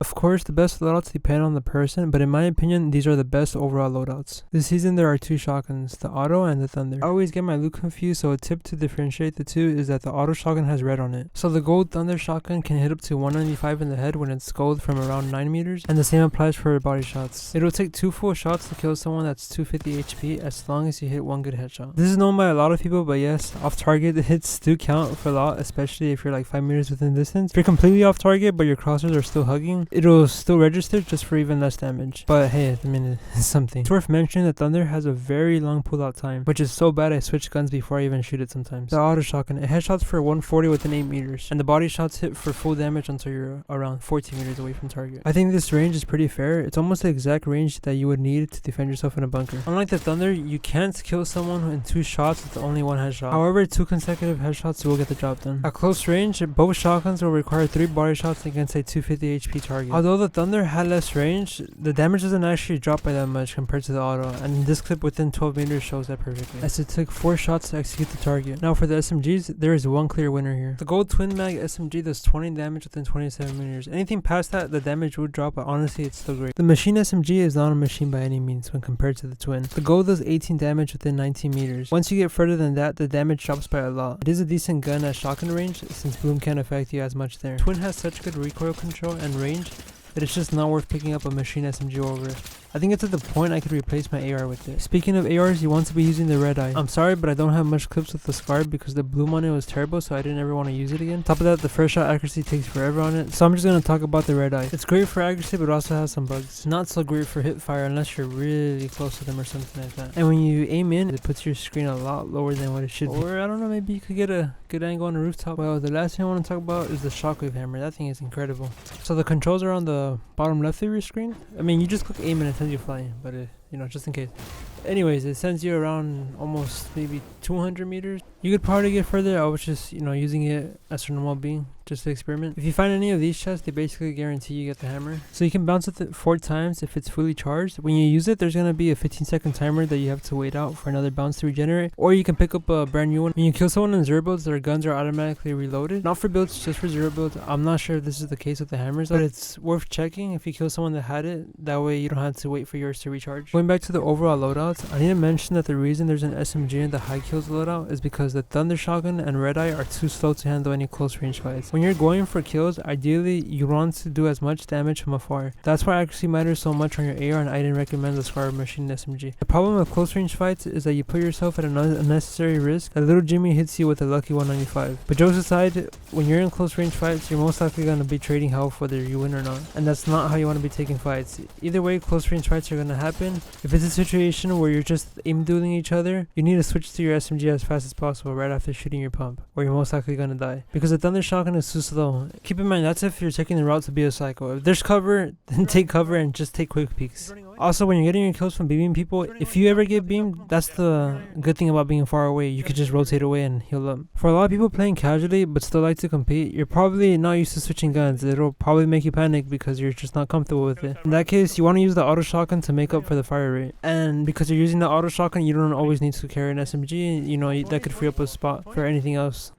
Of course, the best loadouts depend on the person, but in my opinion, these are the best overall loadouts. This season there are two shotguns, the auto and the thunder. I always get my loot confused, so a tip to differentiate the two is that the auto shotgun has red on it. So the gold thunder shotgun can hit up to 195 in the head when it's gold from around 9 meters, and the same applies for body shots. It'll take 2 full shots to kill someone that's 250 HP as long as you hit 1 good headshot. This is known by a lot of people, but yes, off target hits do count for a lot, especially if you're like 5 meters within distance. If you're completely off target but your crosshairs are still hugging, it'll still register just for even less damage. But hey, I mean, it's something. It's worth mentioning that Thunder has a very long pullout time, which is so bad I switch guns before I even shoot it sometimes. The auto shotgun, it headshots for 140 within 8 meters, and the body shots hit for full damage until you're around 14 meters away from target. I think this range is pretty fair. It's almost the exact range that you would need to defend yourself in a bunker. Unlike the Thunder, you can't kill someone in 2 shots with only 1 headshot. However, 2 consecutive headshots will get the job done. At close range, both shotguns will require 3 body shots against a 250 HP target. Although the Thunder had less range, the damage doesn't actually drop by that much compared to the auto, and this clip within 12 meters shows that perfectly, as it took 4 shots to execute the target. Now for the SMGs, there is one clear winner here. The gold twin mag SMG does 20 damage within 27 meters. Anything past that, the damage would drop, but honestly it's still great. The machine SMG is not a machine by any means when compared to the twin. The gold does 18 damage within 19 meters. Once you get further than that, the damage drops by a lot. It is a decent gun at shotgun range since boom can't affect you as much there. Twin has such good recoil control and range that it's just not worth picking up a machine SMG over it. I think it's at the point I could replace my AR with it. Speaking of ARs, you want to be using the red eye. I'm sorry, but I don't have much clips with the Scar because the bloom on it was terrible, so I didn't ever want to use it again. Top of that, the first shot accuracy takes forever on it, so I'm just going to talk about the red eye. It's great for accuracy, but also has some bugs. Not so great for hip fire unless you're really close to them or something like that. And when you aim in, it puts your screen a lot lower than what it should be. Or I don't know, maybe you could get a good angle on the rooftop. Well, the last thing I want to talk about is the shockwave hammer. That thing is incredible. So the controls are on the bottom left of your screen. I mean, you just click aim and it sends you flying, but you know, just in case. Anyways, it sends you around almost maybe 200 meters. You could probably get further. I was just, you know, using it as a normal being just to experiment. If you find any of these chests, they basically guarantee you get the hammer. So you can bounce with it 4 times if it's fully charged. When you use it, there's going to be a 15-second timer that you have to wait out for another bounce to regenerate. Or you can pick up a brand new one. When you kill someone in 0 builds, their guns are automatically reloaded. Not for builds, just for 0 builds. I'm not sure if this is the case with the hammers, but it's worth checking if you kill someone that had it. That way you don't have to wait for yours to recharge. Going back to the overall loadouts, I need to mention that the reason there's an SMG in the high kills loadout is because the Thunder Shotgun and Red Eye are too slow to handle any close range fights. When you're going for kills, ideally you want to do as much damage from afar. That's why accuracy matters so much on your AR, and I didn't recommend the Scar Machine SMG. The problem with close range fights is that you put yourself at an unnecessary risk that little Jimmy hits you with a lucky 195. But jokes aside, when you're in close range fights, you're most likely going to be trading health whether you win or not, and that's not how you want to be taking fights. Either way, close range fights are going to happen. If it's a situation where you're just aim dueling each other, you need to switch to your SMG as fast as possible right after shooting your pump, or you're most likely gonna die, because the Thunder Shotgun is too slow. Keep in mind, that's if you're taking the route to be a psycho. If there's cover, then take cover and just take quick peeks. Also, when you're getting your kills from beaming people, if you ever get beamed, that's the good thing about being far away. You could just rotate away and heal up. For a lot of people playing casually but still like to compete, you're probably not used to switching guns. It'll probably make you panic because you're just not comfortable with it. In that case, you want to use the auto shotgun to make up for the fire rate. And because you're using the auto shotgun, you don't always need to carry an SMG. You know, that could free up a spot for anything else.